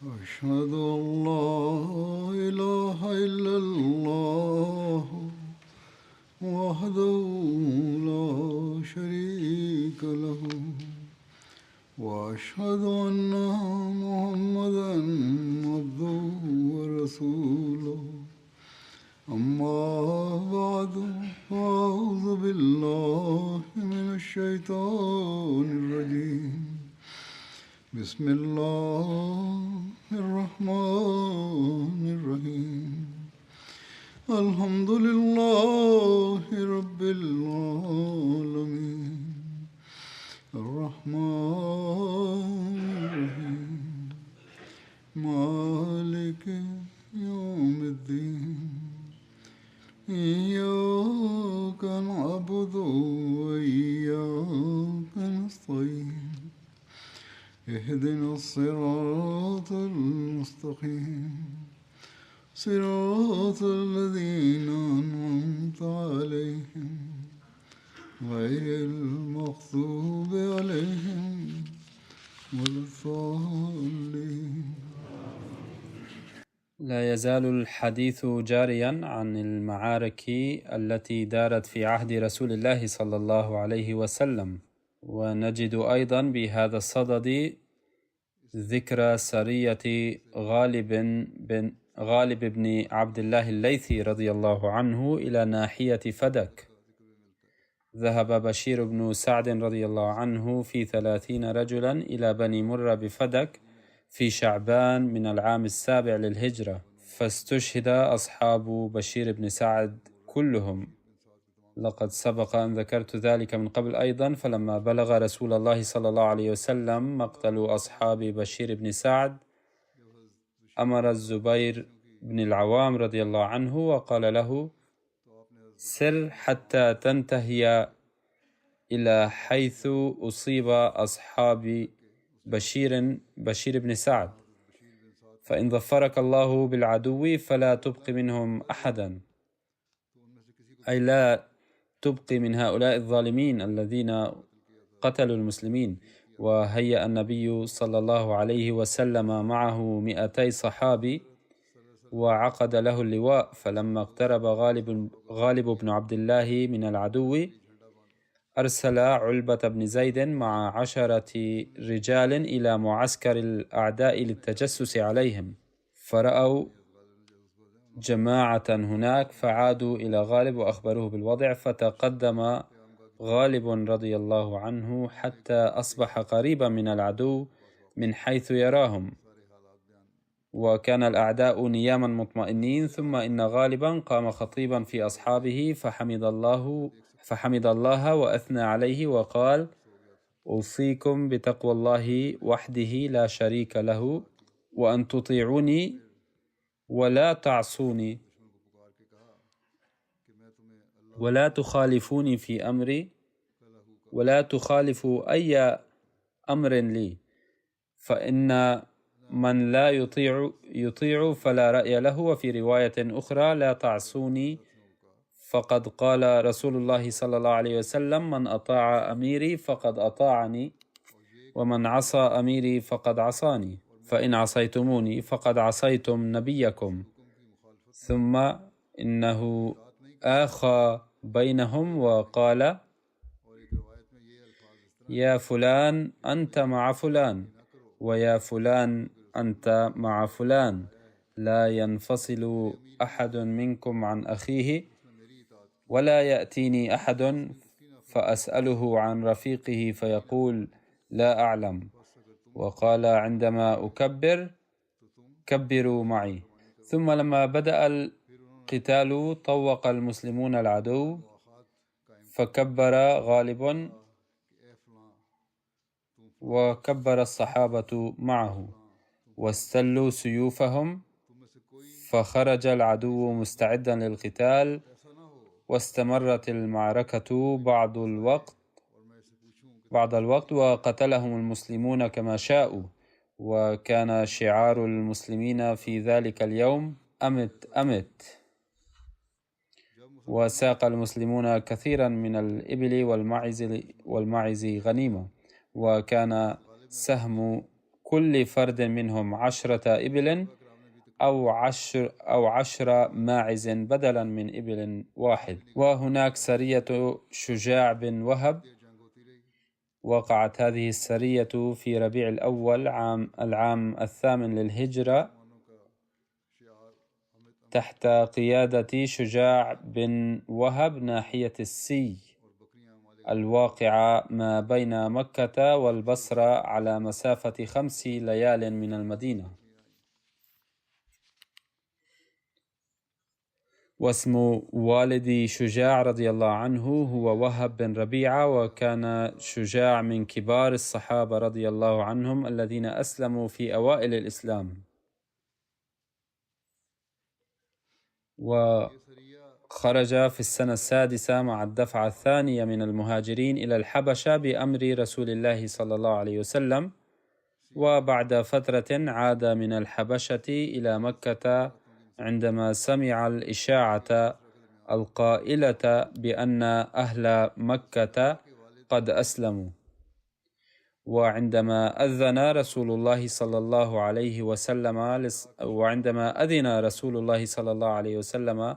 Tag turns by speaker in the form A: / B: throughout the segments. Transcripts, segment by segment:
A: أشهد أن لا إله إلا الله وحده لا شريك له وأشهد أن محمدا عبده ورسوله أما بعد فأعوذ بالله من الشيطان الرجيم بسم الله الرحمن الرحيم الحمد لله رب العالمين الرحمن الرحيم مالك يوم الدين إياك نعبد وإياك نستعين اهدنا الصراط المستقيم صراط الذين أنعمت عليهم غير المغضوب عليهم ولا الضالين.
B: لا يزال الحديث جاريا عن المعارك التي دارت في عهد رسول الله صلى الله عليه وسلم، ونجد أيضا بهذا الصدد ذكر سرية غالب بن عبد الله الليثي رضي الله عنه إلى ناحية فدك. ذهب بشير بن سعد رضي الله عنه في 30 رجلا إلى بني مرة بفدك في شعبان من العام 7 للهجرة، فاستشهد أصحاب بشير بن سعد كلهم. لقد سبق أن ذكرت ذلك من قبل أيضا. فلما بلغ رسول الله صلى الله عليه وسلم مقتل أصحاب بشير بن سعد، أمر الزبير بن العوام رضي الله عنه وقال له: سر حتى تنتهي إلى حيث أصيب أصحاب بشير بن سعد، فإن ظفرك الله بالعدو فلا تبق منهم أحدا، أي لا تبقي من هؤلاء الظالمين الذين قتلوا المسلمين. وهيأ النبي صلى الله عليه وسلم معه 200 صحابي وعقد له اللواء. فلما اقترب غالب بن عبد الله من العدو أرسل علبة بن زيد مع 10 رجال إلى معسكر الأعداء للتجسس عليهم، فرأوا جماعة هناك فعادوا إلى غالب وأخبروه بالوضع، فتقدم غالب رضي الله عنه حتى أصبح قريبا من العدو من حيث يراهم، وكان الأعداء نياما مطمئنين. ثم إن غالبا قام خطيبا في أصحابه فحمد الله وأثنى عليه وقال: أوصيكم بتقوى الله وحده لا شريك له، وأن تطيعوني ولا تعصوني ولا تخالفوني في أمري، ولا تخالفوا أي أمر لي، فإن من لا يطيع فلا رأي له. وفي رواية أخرى: لا تعصوني، فقد قال رسول الله صلى الله عليه وسلم: من أطاع أميري فقد أطاعني، ومن عصى أميري فقد عصاني، فإن عصيتموني فقد عصيتم نبيكم. ثم إنه آخى بينهم وقال: يا فلان أنت مع فلان، ويا فلان أنت مع فلان، لا ينفصل أحد منكم عن أخيه، ولا يأتيني أحد فأسأله عن رفيقه فيقول لا أعلم، وقال عندما أكبر كبروا معي. ثم لما بدأ القتال طوق المسلمون العدو، فكبر غالب وكبر الصحابة معه واستلوا سيوفهم، فخرج العدو مستعدا للقتال، واستمرت المعركة بعض الوقت وقتلهم المسلمون كما شاءوا. وكان شعار المسلمين في ذلك اليوم أمت أمت. وساق المسلمون كثيرا من الإبل والمعز غنيمة، وكان سهم كل فرد منهم 10 إبل أو 10 ماعز بدلا من إبل واحد. وهناك سرية شجاع بن وهب، وقعت هذه السرية في ربيع الأول العام 8 للهجرة تحت قيادة شجاع بن وهب ناحية السي الواقعة ما بين مكة والبصرة على مسافة 5 ليال من المدينة. واسم والد شجاع رضي الله عنه هو وهب بن ربيعة، وكان شجاع من كبار الصحابة رضي الله عنهم الذين أسلموا في أوائل الإسلام، وخرج في السنة 6 مع الدفعة 2 من المهاجرين إلى الحبشة بأمر رسول الله صلى الله عليه وسلم، وبعد فترة عاد من الحبشة إلى مكة عندما سمع الإشاعة القائلة بأن أهل مكة قد أسلموا. وعندما أذن رسول الله صلى الله عليه وسلم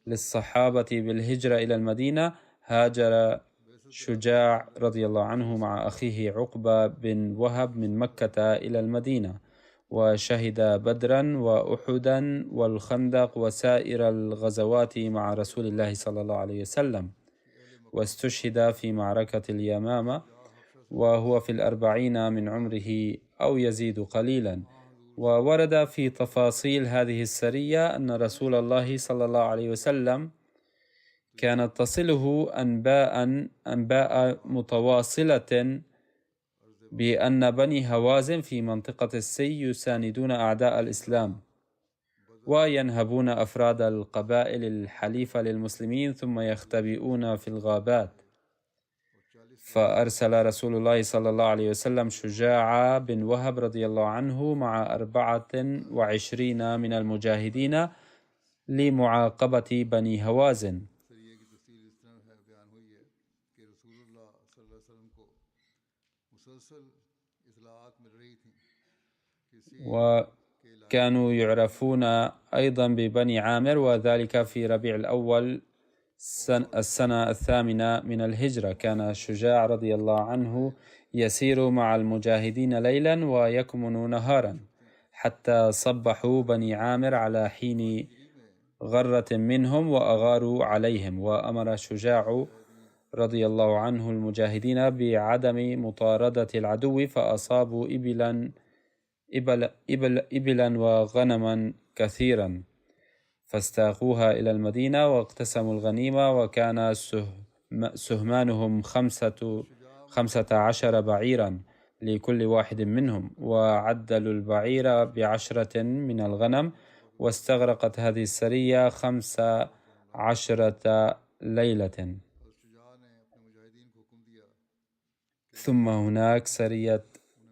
B: للصحابة بالهجرة إلى المدينة، هاجر شجاع رضي الله عنه مع أخيه عقبة بن وهب من مكة إلى المدينة، وشهد بدرا وأحدا والخندق وسائر الغزوات مع رسول الله صلى الله عليه وسلم، واستشهد في معركة اليمامة وهو في 40 من عمره أو يزيد قليلا. وورد في تفاصيل هذه السرية أن رسول الله صلى الله عليه وسلم كانت تصله أنباء متواصلة بأن بني هوازن في منطقة السي يساندون أعداء الإسلام وينهبون أفراد القبائل الحليفة للمسلمين ثم يختبئون في الغابات. فأرسل رسول الله صلى الله عليه وسلم شجاع بن وهب رضي الله عنه مع 24 من المجاهدين لمعاقبة بني هوازن. وكانوا يعرفون أيضا ببني عامر، وذلك في ربيع الأول السنة 8 من الهجرة. كان شجاع رضي الله عنه يسير مع المجاهدين ليلا ويكمن نهارا حتى صبحوا بني عامر على حين غرة منهم وأغاروا عليهم، وأمر شجاع رضي الله عنه المجاهدين بعدم مطاردة العدو، فأصابوا إبلا وغنما كثيرا فاستاقوها إلى المدينة واقتسموا الغنيمة، وكان سهمانهم 15 بعيرا لكل واحد منهم، وعدلوا البعير ب10 من الغنم. واستغرقت هذه السرية 15 ليلة. ثم هناك سرية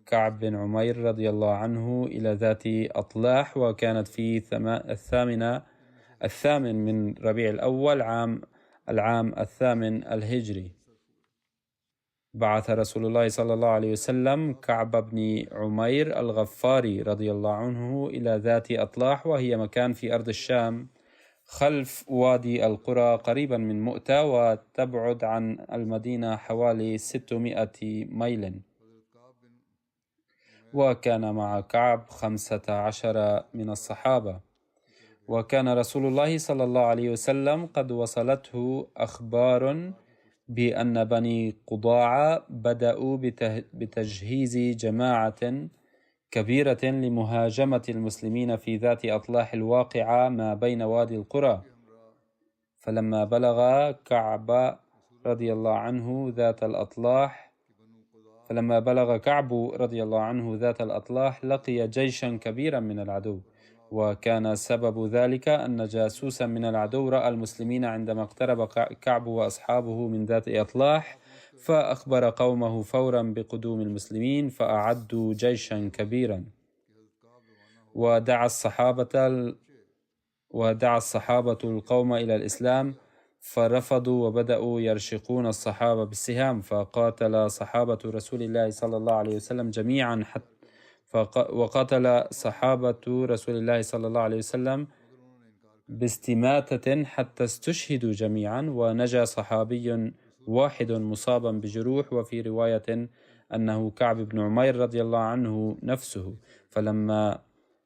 B: كعب بن عمير رضي الله عنه إلى ذات أطلاح، وكانت في 8 من ربيع الأول العام 8 الهجري. بعث رسول الله صلى الله عليه وسلم كعب بن عمير الغفاري رضي الله عنه إلى ذات أطلاح، وهي مكان في أرض الشام خلف وادي القرى قريبا من مؤتة، وتبعد عن المدينة حوالي 600 ميل. وكان مع كعب 15 من الصحابة. وكان رسول الله صلى الله عليه وسلم قد وصلته أخبار بأن بني قضاعة بدأوا بتجهيز جماعة كبيرة لمهاجمة المسلمين في ذات أطلاح الواقعة ما بين وادي القرى. فلما بلغ كعب رضي الله عنه ذات الأطلاح لقي جيشا كبيرا من العدو، وكان سبب ذلك أن جاسوسا من العدو رأى المسلمين عندما اقترب كعب وأصحابه من ذات أطلاح، فأخبر قومه فورا بقدوم المسلمين، فأعدوا جيشا كبيرا. ودعا الصحابة القوم إلى الإسلام، فرفضوا وبدأوا يرشقون الصحابة بالسهام، فقاتل صحابة رسول الله صلى الله عليه وسلم جميعا وقتل صحابة رسول الله صلى الله عليه وسلم باستماتة حتى استشهدوا جميعا، ونجا صحابي واحد مصابا بجروح، وفي رواية أنه كعب بن عمير رضي الله عنه نفسه. فلما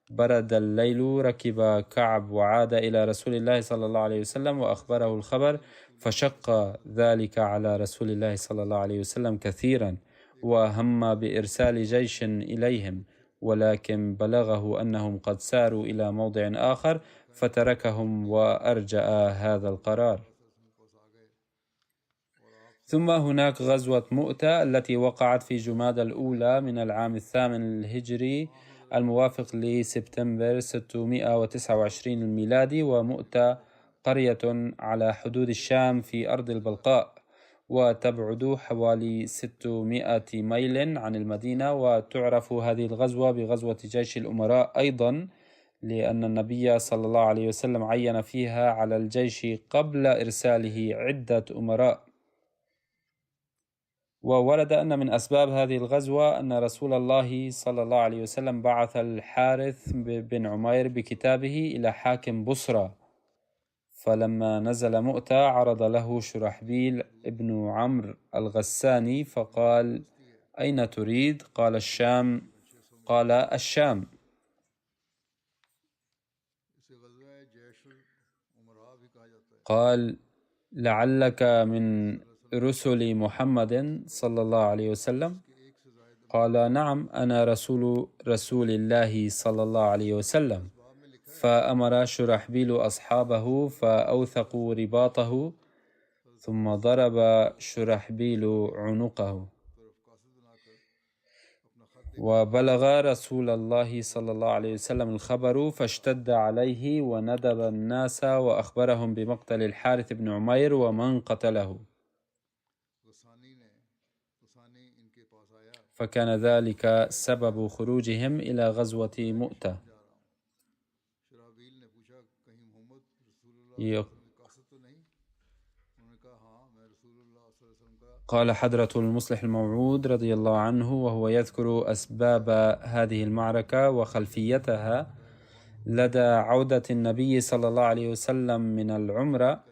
B: برد الليل ركب كعب وعاد إلى رسول الله صلى الله عليه وسلم وأخبره الخبر، فشق ذلك على رسول الله صلى الله عليه وسلم كثيرا، وهم بإرسال جيش إليهم، ولكن بلغه أنهم قد ساروا إلى موضع آخر فتركهم وأرجأ هذا القرار. ثم هناك غزوة مؤتة التي وقعت في جمادى الأولى من العام 8 الهجري الموافق لسبتمبر 629 الميلادي. ومؤتة قرية على حدود الشام في أرض البلقاء، وتبعد حوالي 600 ميل عن المدينة. وتعرف هذه الغزوة بغزوة جيش الأمراء أيضا، لأن النبي صلى الله عليه وسلم عين فيها على الجيش قبل إرساله عدة أمراء. وورد أن من أسباب هذه الغزوة أن رسول الله صلى الله عليه وسلم بعث الحارث بن عمير بكتابه إلى حاكم بصرة، فلما نزل مؤتة عرض له شرحبيل ابن عمرو الغساني فقال: أين تريد؟ قال: الشام. قال: الشام. قال: لعلك من رسل محمد صلى الله عليه وسلم؟ قال: نعم، أنا رسول الله صلى الله عليه وسلم. فأمر شرحبيل أصحابه فأوثقوا رباطه، ثم ضرب شرحبيل عنقه. وبلغ رسول الله صلى الله عليه وسلم الخبر فاشتد عليه، وندب الناس وأخبرهم بمقتل الحارث بن عمير ومن قتله، فكان ذلك سبب خروجهم إلى غزوة مؤتة. قال حضرة المصلح الموعود رضي الله عنه وهو يذكر أسباب هذه المعركة وخلفيتها: لدى عودة النبي صلى الله عليه وسلم من العمرة،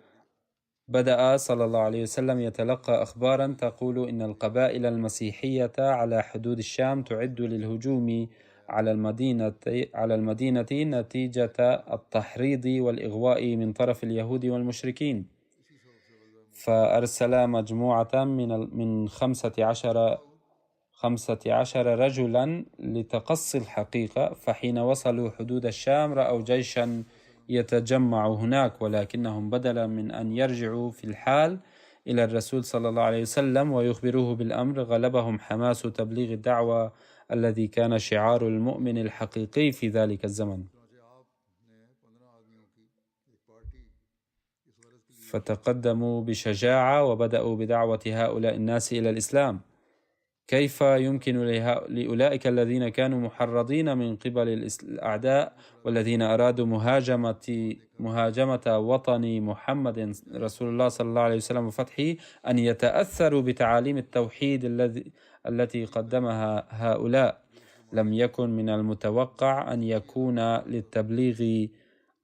B: بدأ صلى الله عليه وسلم يتلقى أخبارا تقول إن القبائل المسيحية على حدود الشام تعد للهجوم على المدينة نتيجة التحريض والإغواء من طرف اليهود والمشركين. فأرسل مجموعة من 15 رجلا لتقصي الحقيقة، فحين وصلوا حدود الشام رأوا جيشا يتجمع هناك، ولكنهم بدلا من أن يرجعوا في الحال إلى الرسول صلى الله عليه وسلم ويخبروه بالأمر، غلبهم حماس تبليغ الدعوة الذي كان شعار المؤمن الحقيقي في ذلك الزمن. فتقدموا بشجاعة وبدأوا بدعوة هؤلاء الناس إلى الإسلام. كيف يمكن لأولئك الذين كانوا محرضين من قبل الأعداء والذين أرادوا مهاجمة وطن محمد رسول الله صلى الله عليه وسلم وفتحه أن يتأثروا بتعاليم التوحيد التي قدمها هؤلاء؟ لم يكن من المتوقع أن يكون للتبليغ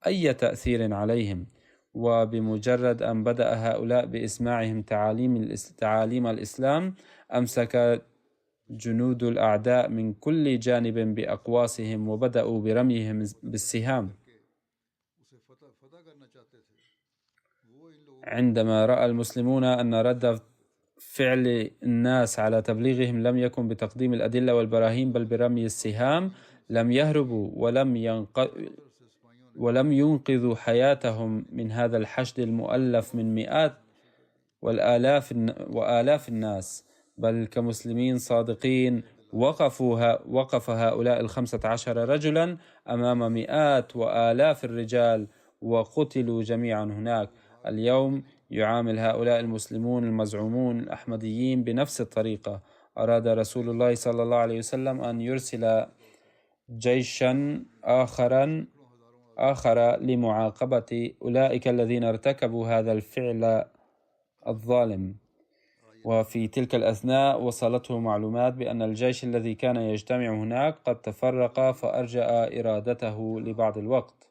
B: أي تأثير عليهم، وبمجرد أن بدأ هؤلاء بإسماعهم تعاليم الإسلام أمسك جنود الأعداء من كل جانب بأقواسهم وبدأوا برميهم بالسهام. عندما رأى المسلمون أن رد فعل الناس على تبليغهم لم يكن بتقديم الأدلة والبراهين بل برمي السهام، لم يهربوا ولم ينقذوا حياتهم من هذا الحشد المؤلف من مئات وآلاف الناس، بل كمسلمين صادقين وقف هؤلاء 15 رجلا أمام مئات وآلاف الرجال وقتلوا جميعا هناك. اليوم يعامل هؤلاء المسلمون المزعومون الأحمديين بنفس الطريقة. أراد رسول الله صلى الله عليه وسلم أن يرسل جيشا آخر لمعاقبة أولئك الذين ارتكبوا هذا الفعل الظالم، وفي تلك الأثناء وصلته معلومات بأن الجيش الذي كان يجتمع هناك قد تفرق فأرجأ إرادته لبعض الوقت.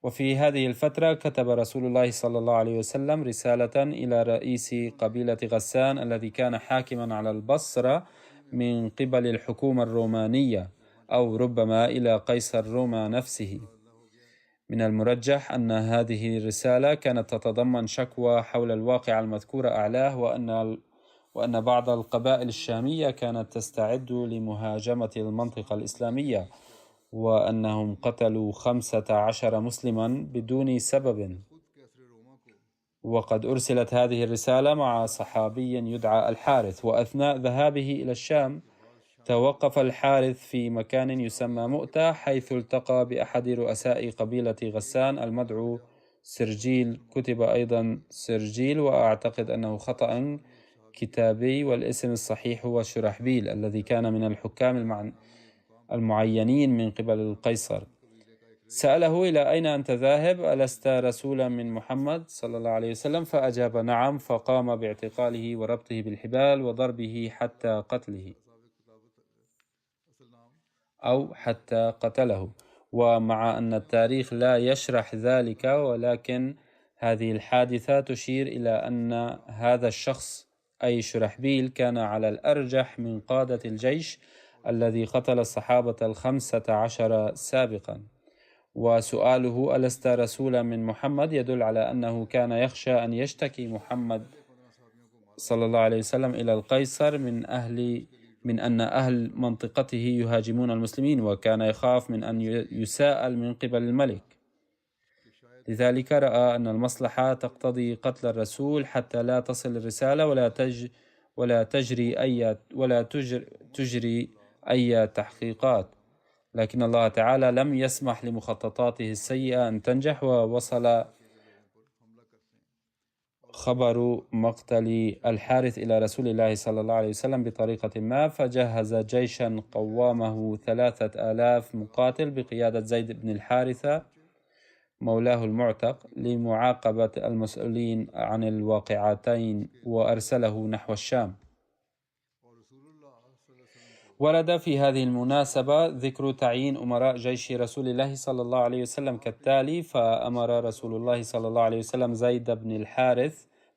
B: وفي هذه الفترة كتب رسول الله صلى الله عليه وسلم رسالة إلى رئيس قبيلة غسان الذي كان حاكما على البصرة من قبل الحكومة الرومانية، أو ربما إلى قيصر روما نفسه. من المرجح أن هذه الرسالة كانت تتضمن شكوى حول الواقع المذكور أعلاه، وأن بعض القبائل الشامية كانت تستعد لمهاجمة المنطقة الإسلامية، وأنهم قتلوا 15 مسلما بدون سبب. وقد أرسلت هذه الرسالة مع صحابي يدعى الحارث، وأثناء ذهابه إلى الشام توقف الحارث في مكان يسمى مؤتة، حيث التقى بأحد رؤساء قبيلة غسان المدعو سرجيل. كتب أيضا سرجيل، وأعتقد أنه خطأ كتابي، والاسم الصحيح هو شرحبيل الذي كان من الحكام المعينين من قبل القيصر. سأله: إلى أين أنت ذاهب؟ ألست رسولا من محمد صلى الله عليه وسلم؟ فأجاب: نعم. فقام باعتقاله وربطه بالحبال وضربه حتى قتله أو حتى قتله. ومع أن التاريخ لا يشرح ذلك، ولكن هذه الحادثة تشير إلى أن هذا الشخص أي شرحبيل كان على الأرجح من قادة الجيش الذي قتل الصحابة 15 سابقا. وسؤاله: ألست رسولا من محمد؟ يدل على أنه كان يخشى أن يشتكي محمد صلى الله عليه وسلم إلى القيصر من أن أهل منطقته يهاجمون المسلمين، وكان يخاف من أن يساءل من قبل الملك. لذلك رأى أن المصلحة تقتضي قتل الرسول حتى لا تصل الرسالة ولا تجري أي تحقيقات. لكن الله تعالى لم يسمح لمخططاته السيئة أن تنجح، ووصل خبر مقتل الحارث إلى رسول الله صلى الله عليه وسلم بطريقة ما، فجهز جيشا قوامه 3000 مقاتل بقيادة زيد بن الحارثة مولاه المعتق لمعاقبة المسؤولين عن الواقعتين، وأرسله نحو الشام. ورد في هذه المناسبة ذكر تعيين أمراء جيش رسول الله صلى الله عليه وسلم كالتالي: فأمر رسول الله صلى الله عليه وسلم زيد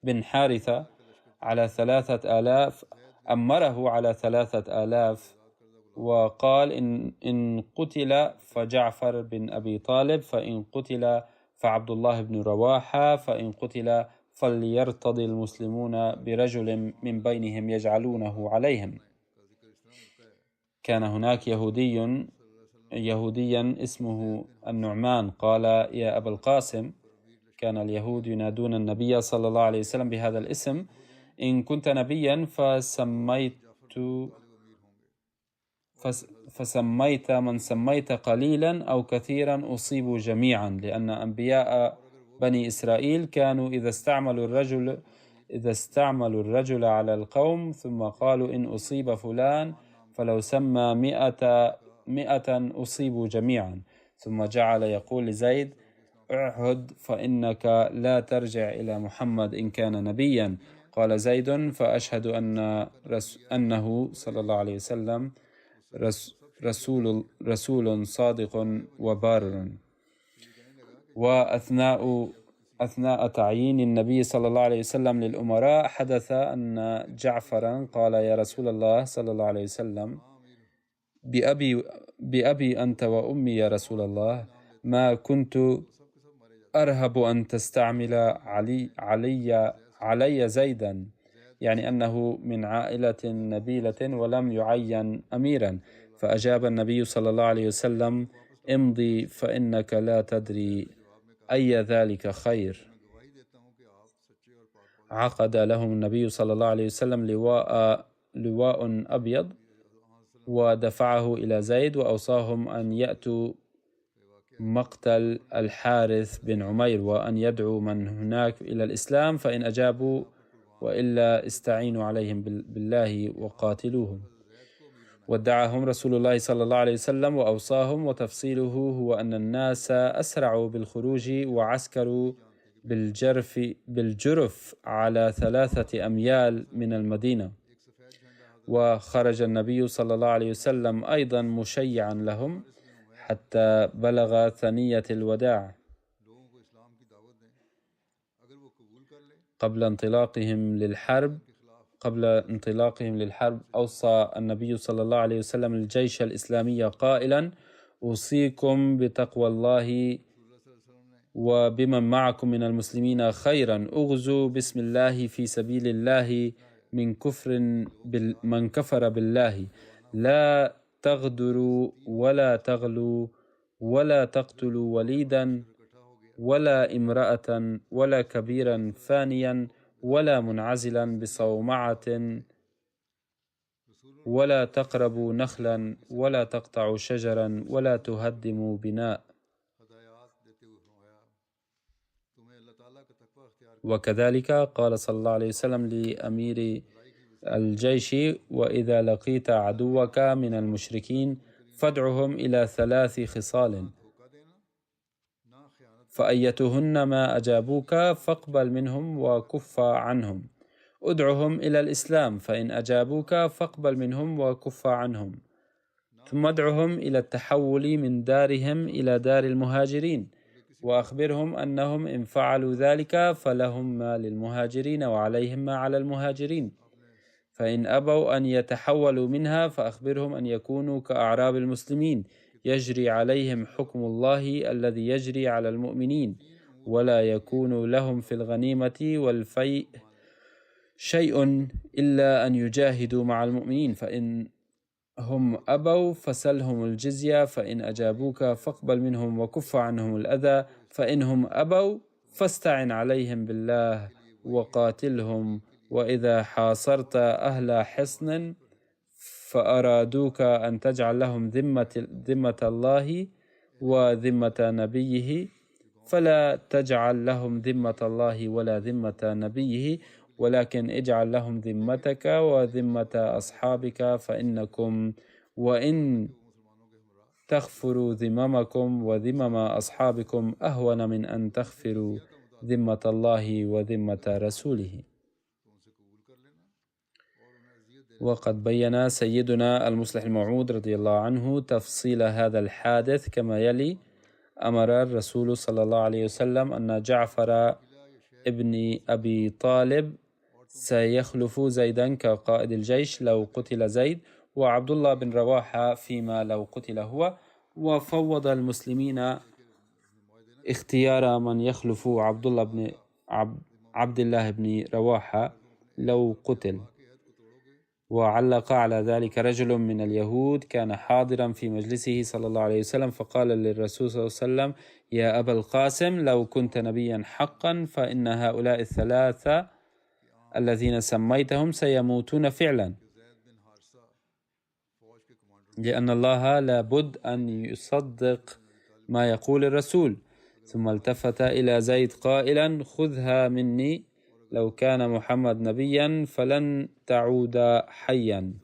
B: بن حارثة على 3000، أمره على 3000، وقال: إن قتل فجعفر بن أبي طالب، فإن قتل فعبد الله بن رواحة، فإن قتل فليرتضي المسلمون برجل من بينهم يجعلونه عليهم. كان هناك يهوديا اسمه النعمان قال: يا أبا القاسم، كان اليهود ينادون النبي صلى الله عليه وسلم بهذا الاسم: إن كنت نبيا فسميت من سميت قليلا أو كثيرا أصيبوا جميعا، لأن أنبياء بني إسرائيل كانوا إذا استعملوا الرجل على القوم ثم قالوا إن أصيب فلان فلو سمى 100 أصيبوا جميعا. ثم جعل يقول لزيد: اعهد فإنك لا ترجع إلى محمد إن كان نبيا. قال زيد: فأشهد أنه صلى الله عليه وسلم رسول صادق وبار. وأثناء تعيين النبي صلى الله عليه وسلم للأمراء حدث أن جعفرا قال: يا رسول الله صلى الله عليه وسلم، بأبي أنت وأمي يا رسول الله، ما كنت أرهب أن تستعمل علي زيدا، يعني أنه من عائلة نبيلة ولم يعين أميرا. فأجاب النبي صلى الله عليه وسلم: امضي فإنك لا تدري أي ذلك خير. عقد لهم النبي صلى الله عليه وسلم لواء أبيض ودفعه إلى زيد، وأوصاهم أن يأتوا مقتل الحارث بن عمير وأن يدعوا من هناك إلى الإسلام، فإن أجابوا وإلا استعينوا عليهم بالله وقاتلوهم. ودعاهم رسول الله صلى الله عليه وسلم وأوصاهم، وتفصيله هو أن الناس أسرعوا بالخروج وعسكروا بالجرف على 3 أميال من المدينة. وخرج النبي صلى الله عليه وسلم أيضا مشيعا لهم حتى بلغ ثنية الوداع. قبل انطلاقهم للحرب أوصى النبي صلى الله عليه وسلم الجيش الإسلامي قائلا: أوصيكم بتقوى الله وبمن معكم من المسلمين خيرا، أغزوا بسم الله في سبيل الله من كفر بالله، لا تغدروا ولا تغلوا ولا تقتلوا وليدا ولا امرأة ولا كبيرا فانيا ولا منعزلا بصومعة، ولا تقربوا نخلا ولا تقطعوا شجرا ولا تهدموا بناء. وكذلك قال صلى الله عليه وسلم لأمير الجيش: وإذا لقيت عدوك من المشركين فادعهم إلى 3 خصال، فأيتهن ما أجابوك فاقبل منهم وكف عنهم. ادعهم إلى الإسلام، فإن أجابوك فاقبل منهم وكف عنهم. ثم ادعهم إلى التحول من دارهم إلى دار المهاجرين، وأخبرهم أنهم إن فعلوا ذلك فلهم ما للمهاجرين وعليهم ما على المهاجرين، فإن أبوا أن يتحولوا منها فأخبرهم أن يكونوا كأعراب المسلمين، يجري عليهم حكم الله الذي يجري على المؤمنين، ولا يكون لهم في الغنيمة والفيء شيء إلا أن يجاهدوا مع المؤمنين، فإن هم أبوا فسلهم الجزية، فإن أجابوك فاقبل منهم وكف عنهم الأذى، فإنهم أبوا فاستعن عليهم بالله وقاتلهم. وإذا حاصرت أهل حصن فأرادوك أن تجعل لهم ذمة الله وذمة نبيه، فلا تجعل لهم ذمة الله ولا ذمة نبيه، ولكن اجعل لهم ذمتك وذمة أصحابك، فإنكم وإن تغفروا ذممكم وذمم أصحابكم أهون من أن تغفروا ذمة الله وذمة رسوله. وقد بين سيدنا المصلح الموعود رضي الله عنه تفصيل هذا الحادث كما يلي: أمر الرسول صلى الله عليه وسلم أن جعفر ابن أبي طالب سيخلف زيدا كقائد الجيش لو قتل زيد، وعبد الله بن رواحة فيما لو قتل هو، وفوض المسلمين اختيار من يخلف عبد الله بن رواحة لو قتل. وعلق على ذلك رجل من اليهود كان حاضرا في مجلسه صلى الله عليه وسلم، فقال للرسول صلى الله عليه وسلم: يا أبا القاسم، لو كنت نبيا حقا فإن هؤلاء 3 الذين سميتهم سيموتون فعلا، لأن الله لابد أن يصدق ما يقول الرسول. ثم التفت إلى زيد قائلا: خذها مني، لو كان محمد نبيا فلن تعود حيا.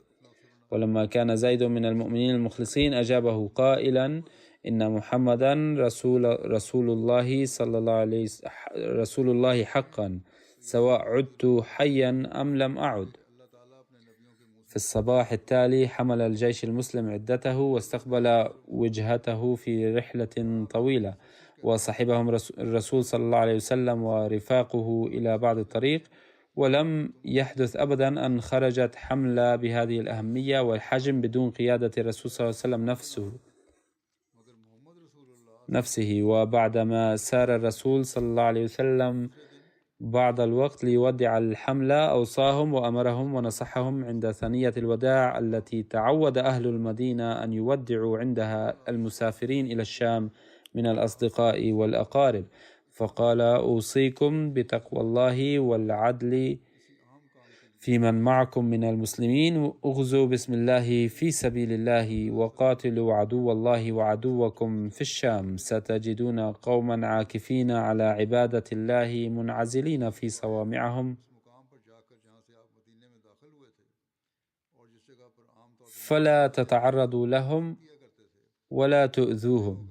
B: ولما كان زيد من المؤمنين المخلصين أجابه قائلا: إن محمدا رسول الله حقا، سواء عدت حيا أم لم أعد. في الصباح التالي حمل الجيش المسلم عدته واستقبل وجهته في رحلة طويلة، وصحبهم الرسول صلى الله عليه وسلم ورفاقه إلى بعض الطريق، ولم يحدث أبدا أن خرجت حملة بهذه الأهمية والحجم بدون قيادة الرسول صلى الله عليه وسلم نفسه. وبعدما سار الرسول صلى الله عليه وسلم بعض الوقت ليودع الحملة، أوصاهم وأمرهم ونصحهم عند ثنية الوداع التي تعود أهل المدينة أن يودعوا عندها المسافرين إلى الشام من الأصدقاء والأقارب، فقال: أوصيكم بتقوى الله والعدل في من معكم من المسلمين، اغزوا بسم الله في سبيل الله وقاتلوا عدو الله وعدوكم في الشام، ستجدون قوما عاكفين على عبادة الله منعزلين في صوامعهم، فلا تتعرضوا لهم ولا تؤذوهم،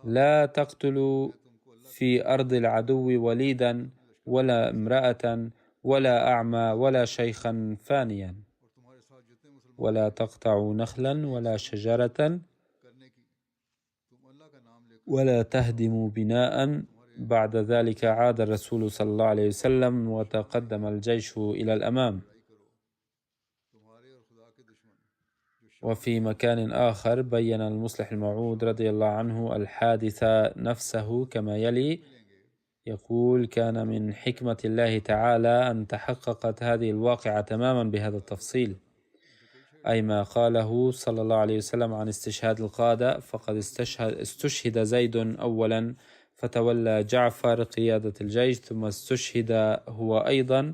B: لا تقتلوا في أرض العدو وليدا ولا امرأة ولا أعمى ولا شيخا فانيا، ولا تقطعوا نخلا ولا شجرة ولا تهدموا بناء. بعد ذلك عاد الرسول صلى الله عليه وسلم وتقدم الجيش إلى الأمام. وفي مكان آخر بين المصلح الموعود رضي الله عنه الحادثة نفسه كما يلي: يقول: كان من حكمة الله تعالى أن تحققت هذه الواقعة تماما بهذا التفصيل، أي ما قاله صلى الله عليه وسلم عن استشهاد القادة. فقد استشهد زيد أولا، فتولى جعفر قيادة الجيش، ثم استشهد هو أيضا،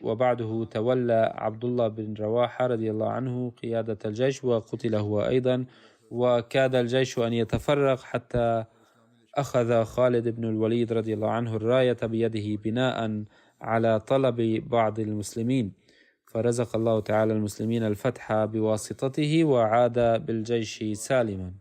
B: وبعده تولى عبد الله بن رواحة رضي الله عنه قيادة الجيش وقتل هو أيضا. وكاد الجيش أن يتفرق حتى أخذ خالد بن الوليد رضي الله عنه الراية بيده بناء على طلب بعض المسلمين، فرزق الله تعالى المسلمين الفتح بواسطته وعاد بالجيش سالما.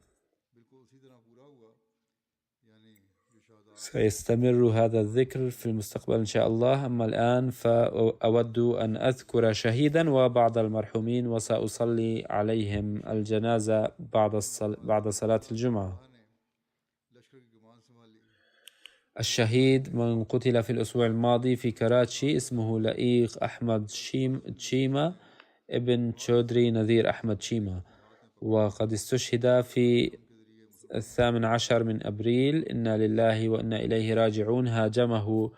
B: سيستمر هذا الذكر في المستقبل إن شاء الله. أما الآن فأود أن أذكر شهيدا وبعض المرحومين، وسأصلي عليهم الجنازة بعد صلاة الجمعة. الشهيد من قتل في الأسبوع الماضي في كراتشي اسمه لئيق أحمد تشيما ابن تشودري نذير أحمد تشيما، وقد استشهد في 18 من أبريل. إنا لله وإنا إليه راجعون. هاجمه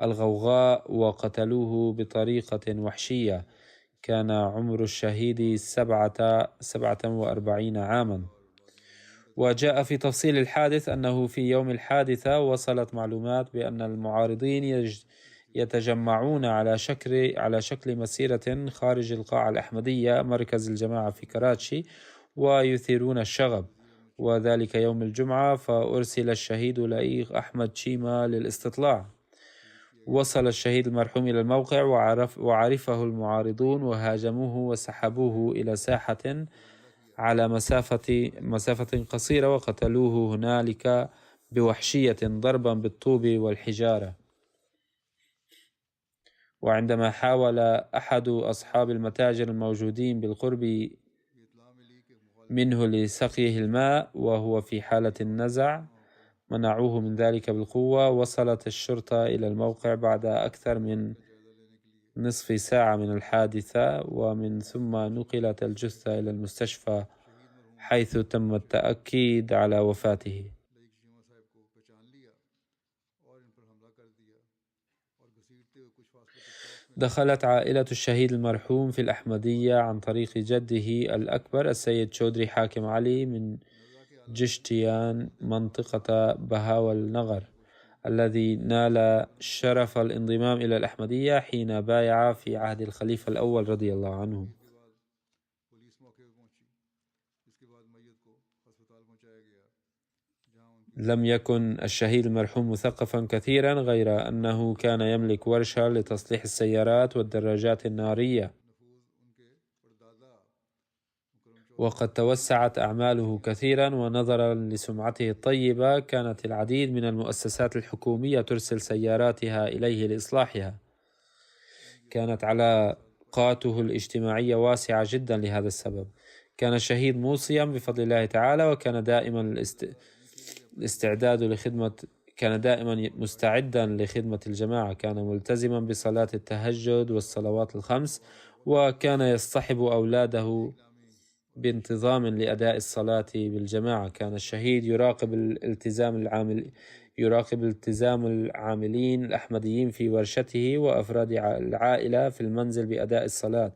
B: الغوغاء وقتلوه بطريقة وحشية. كان عمر الشهيد 47 عاما. وجاء في تفصيل الحادث أنه في يوم الحادثة وصلت معلومات بأن المعارضين يتجمعون على شكل مسيرة خارج القاعة الأحمدية مركز الجماعة في كراتشي ويثيرون الشغب، وذلك يوم الجمعة. فأرسل الشهيد لئيق أحمد تشيما للاستطلاع. وصل الشهيد المرحوم إلى الموقع وعرفه المعارضون وهاجموه وسحبوه إلى ساحة على مسافة قصيرة وقتلوه هنالك بوحشية ضربا بالطوب والحجارة. وعندما حاول أحد أصحاب المتاجر الموجودين بالقرب منه لسقيه الماء وهو في حالة النزع، منعوه من ذلك بالقوة. وصلت الشرطة إلى الموقع بعد أكثر من نصف ساعة من الحادثة، ومن ثم نقلت الجثة إلى المستشفى حيث تم التأكيد على وفاته. دخلت عائلة الشهيد المرحوم في الأحمدية عن طريق جده الأكبر السيد تشودري حاكم علي من جشتيان منطقة بهاول نغر، الذي نال شرف الانضمام إلى الأحمدية حين بايع في عهد الخليفة الأول رضي الله عنه. لم يكن الشهيد المرحوم مثقفا كثيرا، غير أنه كان يملك ورشة لتصليح السيارات والدراجات النارية، وقد توسعت أعماله كثيرا. ونظرا لسمعته الطيبة كانت العديد من المؤسسات الحكومية ترسل سياراتها إليه لإصلاحها. كانت علاقاته الاجتماعية واسعة جدا لهذا السبب. كان الشهيد موصيا بفضل الله تعالى، وكان دائما كان دائما مستعدا لخدمة الجماعة. كان ملتزما بصلاة التهجد والصلوات الخمس، وكان يصطحب أولاده بانتظام لأداء الصلاة بالجماعة. كان الشهيد يراقب التزام العاملين الأحمديين في ورشته وأفراد العائلة في المنزل بأداء الصلاة،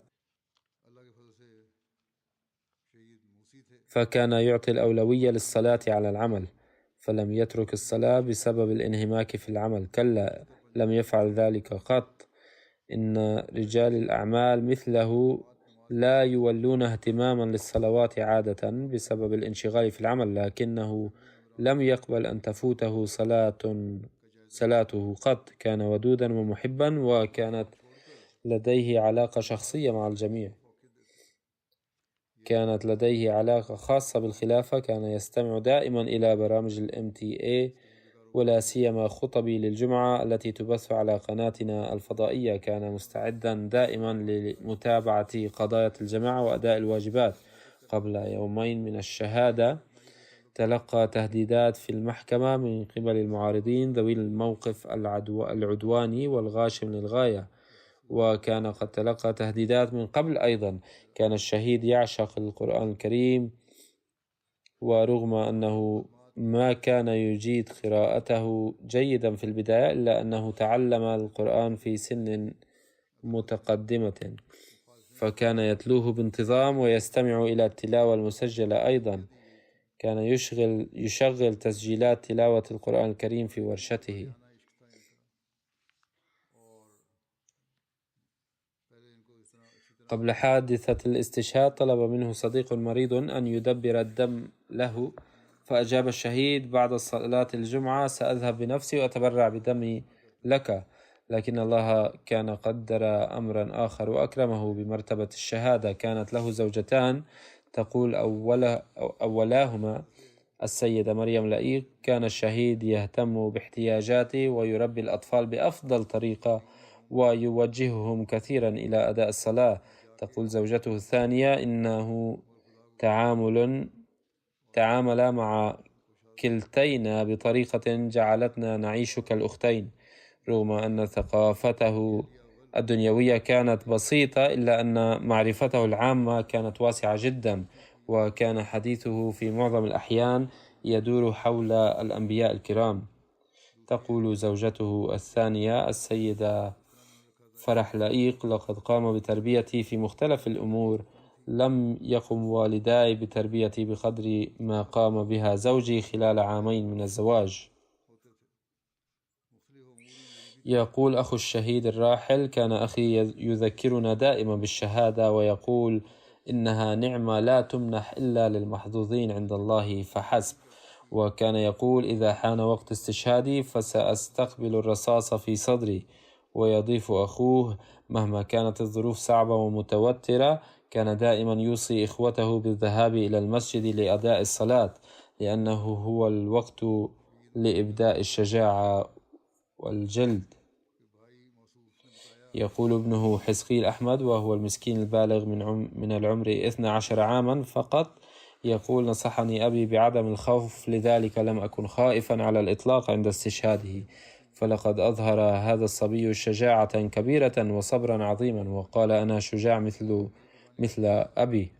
B: فكان يعطي الأولوية للصلاة على العمل، فلم يترك الصلاة بسبب الانهماك في العمل. كلا، لم يفعل ذلك قط. إن رجال الأعمال مثله لا يولون اهتماما للصلوات عادة بسبب الانشغال في العمل، لكنه لم يقبل أن تفوته صلاته قط. كان ودودا ومحبا، وكانت لديه علاقة شخصية مع الجميع. كانت لديه علاقة خاصة بالخلافة. كان يستمع دائما إلى برامج MTA ولا سيما خطبي للجمعة التي تبث على قناتنا الفضائية. كان مستعدا دائما لمتابعة قضايا الجماعة وأداء الواجبات. قبل يومين من الشهادة تلقى تهديدات في المحكمة من قبل المعارضين ذوي الموقف العدواني والغاشم للغاية، وكان قد تلقى تهديدات من قبل أيضا. كان الشهيد يعشق القرآن الكريم، ورغم أنه ما كان يجيد قراءته جيدا في البداية إلا أنه تعلم القرآن في سن متقدمة، فكان يتلوه بانتظام ويستمع إلى التلاوة المسجلة أيضا. كان يشغل تسجيلات تلاوة القرآن الكريم في ورشته. قبل حادثة الاستشهاد طلب منه صديق مريض أن يدبر الدم له، فأجاب الشهيد بعد صلاة الجمعة: سأذهب بنفسي وأتبرع بدمي لك. لكن الله كان قدر أمرا آخر وأكرمه بمرتبة الشهادة. كانت له زوجتان، تقول أولاهما السيدة مريم لئيق: كان الشهيد يهتم باحتياجاتي ويربي الأطفال بأفضل طريقة ويوجههم كثيرا إلى أداء الصلاة. تقول زوجته الثانية: إنه تعامل مع كلتينا بطريقة جعلتنا نعيش كالأختين. رغم أن ثقافته الدنيوية كانت بسيطة إلا أن معرفته العامة كانت واسعة جدا، وكان حديثه في معظم الأحيان يدور حول الأنبياء الكرام. تقول زوجته الثانية السيدة فرح لئيق: لقد قام بتربيتي في مختلف الأمور، لم يقم والداي بتربيتي بقدر ما قام بها زوجي خلال عامين من الزواج. يقول أخو الشهيد الراحل: كان أخي يذكرنا دائما بالشهادة ويقول إنها نعمة لا تمنح إلا للمحظوظين عند الله فحسب. وكان يقول: إذا حان وقت استشهادي فسأستقبل الرصاص في صدري. ويضيف أخوه: مهما كانت الظروف صعبة ومتوترة كان دائما يوصي إخوته بالذهاب إلى المسجد لأداء الصلاة، لأنه هو الوقت لإبداء الشجاعة والجلد. يقول ابنه حزقيل أحمد وهو المسكين البالغ من العمر 12 عاما فقط، يقول: نصحني أبي بعدم الخوف، لذلك لم أكن خائفا على الإطلاق عند استشهاده، فلقد أظهر هذا الصبي شجاعة كبيرة وصبرا عظيما، وقال: أنا شجاع مثل أبي،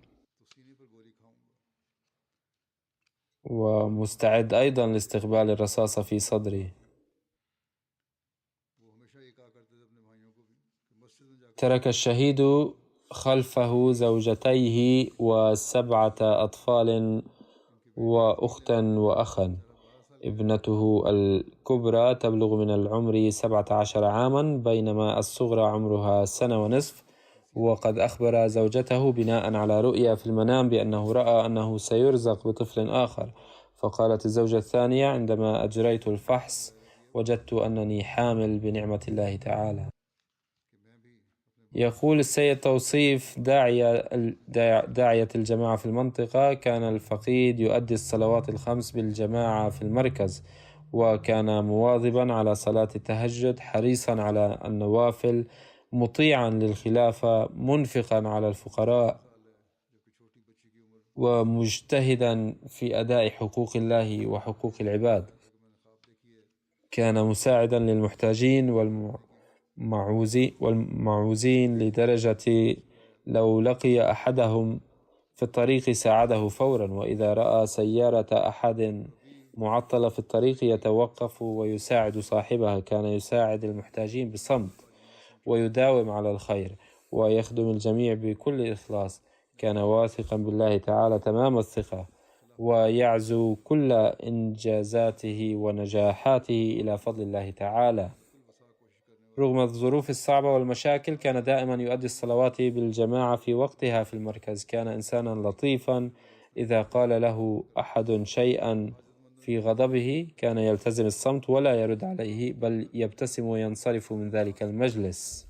B: ومستعد أيضا لاستقبال الرصاصة في صدري. ترك الشهيد خلفه زوجتيه و7 أطفال وأختا وأخا. ابنته الكبرى تبلغ من العمر 17 عاما، بينما الصغرى عمرها 1.5 سنة. وقد أخبر زوجته بناء على رؤيا في المنام بأنه رأى أنه سيرزق بطفل آخر. فقالت الزوجة الثانية: عندما أجريت الفحص وجدت أنني حامل بنعمة الله تعالى. يقول السيد توصيف داعية الجماعة في المنطقة: كان الفقيد يؤدي الصلوات الخمس بالجماعة في المركز، وكان مواظبا على صلاة التهجد، حريصا على النوافل، مطيعا للخلافة، منفقا على الفقراء، ومجتهدا في أداء حقوق الله وحقوق العباد. كان مساعدا للمحتاجين والمعوزين لدرجة لو لقي أحدهم في الطريق ساعده فورا، وإذا رأى سيارة أحد معطلة في الطريق يتوقف ويساعد صاحبها. كان يساعد المحتاجين بصمت ويداوم على الخير ويخدم الجميع بكل إخلاص. كان واثقا بالله تعالى تمام الثقة، ويعزو كل إنجازاته ونجاحاته إلى فضل الله تعالى. رغم الظروف الصعبة والمشاكل كان دائما يؤدي الصلوات بالجماعة في وقتها في المركز. كان إنسانا لطيفا، إذا قال له أحد شيئا في غضبه كان يلتزم الصمت ولا يرد عليه، بل يبتسم وينصرف من ذلك المجلس.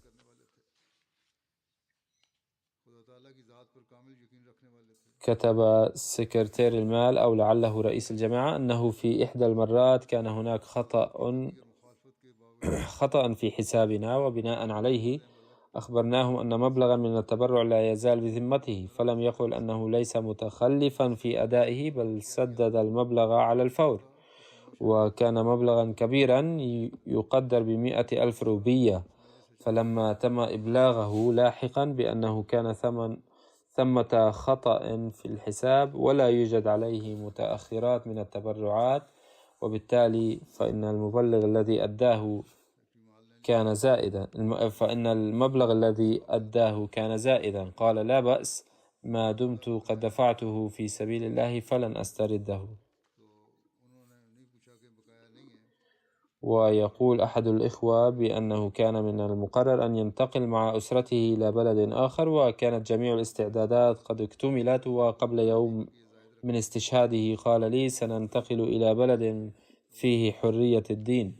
B: كتب سكرتير المال أو لعله رئيس الجماعة أنه في إحدى المرات كان هناك خطأ في حسابنا، وبناء عليه أخبرناهم أن مبلغا من التبرع لا يزال بذمته، فلم يقل أنه ليس متخلفا في أدائه، بل سدد المبلغ على الفور، وكان مبلغا كبيرا يقدر ب100,000 روبية. فلما تم إبلاغه لاحقا بأنه كان ثمة خطأ في الحساب ولا يوجد عليه متأخرات من التبرعات، وبالتالي فإن المبلغ الذي أداه كان زائدا، فإن المبلغ الذي أداه كان زائدا. قال: لا بأس، ما دمت قد دفعته في سبيل الله فلن أسترده. ويقول أحد الإخوة بأنه كان من المقرر أن ينتقل مع أسرته إلى بلد آخر، وكانت جميع الاستعدادات قد اكتملت، وقبل يوم من استشهاده قال لي: سننتقل إلى بلد فيه حرية الدين،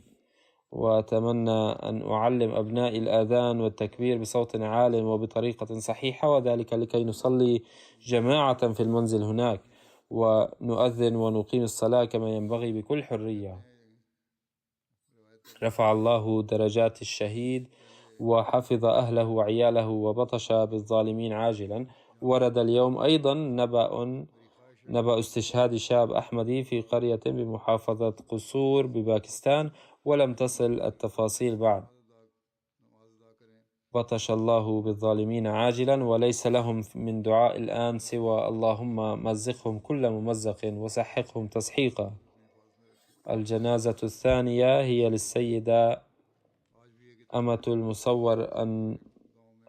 B: وأتمنى أن أعلم أبنائي الآذان والتكبير بصوت عال وبطريقة صحيحة، وذلك لكي نصلي جماعة في المنزل هناك، ونؤذن ونقيم الصلاة كما ينبغي بكل حرية. رفع الله درجات الشهيد وحفظ أهله وعياله وبطش بالظالمين عاجلا. ورد اليوم أيضا نبأ استشهاد شاب أحمدي في قرية بمحافظة قصور بباكستان، ولم تصل التفاصيل بعد. بطش الله بالظالمين عاجلا، وليس لهم من دعاء الآن سوى: اللهم مزقهم كل ممزق وسحقهم تسحيقا. الجنازة الثانية هي للسيدة أمة المصور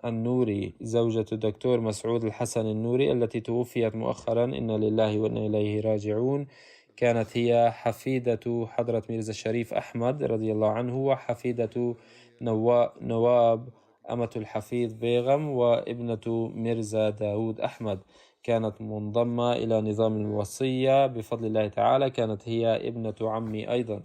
B: النوري، زوجة الدكتور مسعود الحسن النوري، التي توفيت مؤخرا، إنا لله وإنا إليه راجعون. كانت هي حفيدة حضرة ميرزا الشريف أحمد رضي الله عنه، وحفيدة نواب أمة الحفيظ بيغم، وابنة ميرزا داود أحمد. كانت منضمة إلى نظام الوصية بفضل الله تعالى. كانت هي ابنة عمي أيضا.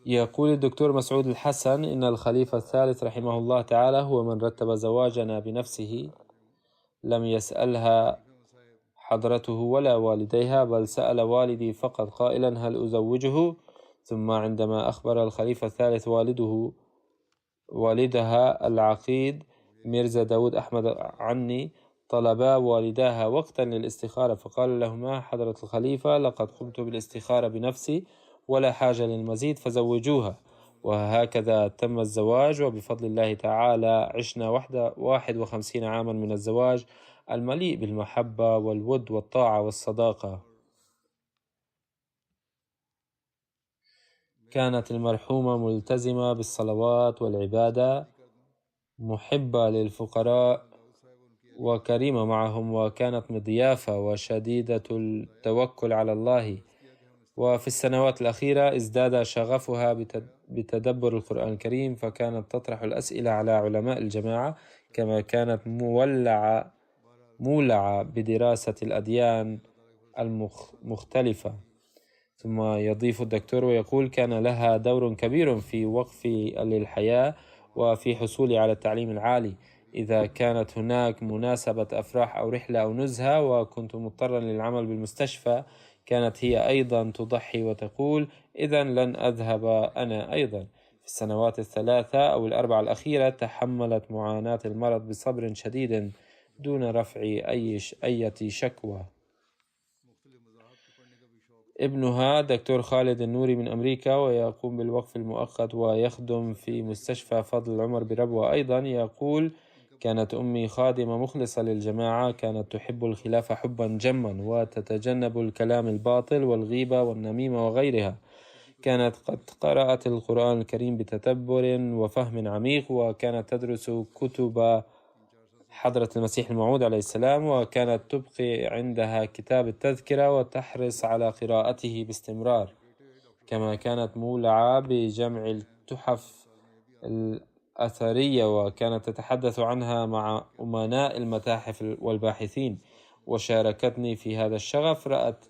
B: يقول الدكتور مسعود الحسن: إن الخليفة الثالث رحمه الله تعالى هو من رتب زواجنا بنفسه، لم يسألها حضرته ولا والديها، بل سأل والدي فقط قائلا: هل أزوجه؟ ثم عندما أخبر الخليفة الثالث والدها العقيد ميرزا داود أحمد عني، طلبا والداها وقتا للاستخارة، فقال لهما: حضرة الخليفة، لقد قمت بالاستخارة بنفسي ولا حاجة للمزيد، فزوجوها. وهكذا تم الزواج، وبفضل الله تعالى عشنا 51 عاما من الزواج المليء بالمحبة والود والطاعة والصداقة. كانت المرحومة ملتزمة بالصلوات والعبادة، محبة للفقراء وكريمة معهم، وكانت مضيافة وشديدة التوكل على الله. وفي السنوات الأخيرة ازداد شغفها بتدبر القرآن الكريم، فكانت تطرح الأسئلة على علماء الجماعة، كما كانت مولعة بدراسة الأديان المختلفة. ثم يضيف الدكتور ويقول: كان لها دور كبير في وقف للحياة وفي حصولي على التعليم العالي. إذا كانت هناك مناسبة أفراح أو رحلة أو نزهة وكنت مضطرا للعمل بالمستشفى، كانت هي أيضا تضحي وتقول: إذن لن أذهب أنا أيضا. في السنوات الثلاثة أو الأربعة الأخيرة تحملت معاناة المرض بصبر شديد دون رفع أي شكوى. ابنها دكتور خالد النوري من أمريكا، ويقوم بالوقف المؤقت ويخدم في مستشفى فضل العمر بربوة أيضا، يقول: كانت أمي خادمة مخلصة للجماعة، كانت تحب الخلافة حبا جما، وتتجنب الكلام الباطل والغيبة والنميمة وغيرها. كانت قد قرأت القرآن الكريم بتتبر وفهم عميق، وكانت تدرس كتب حضرة المسيح الموعود عليه السلام، وكانت تبقي عندها كتاب التذكرة وتحرص على قراءته باستمرار. كما كانت مولعة بجمع التحف الأثرية، وكانت تتحدث عنها مع أمناء المتاحف والباحثين، وشاركتني في هذا الشغف. رأت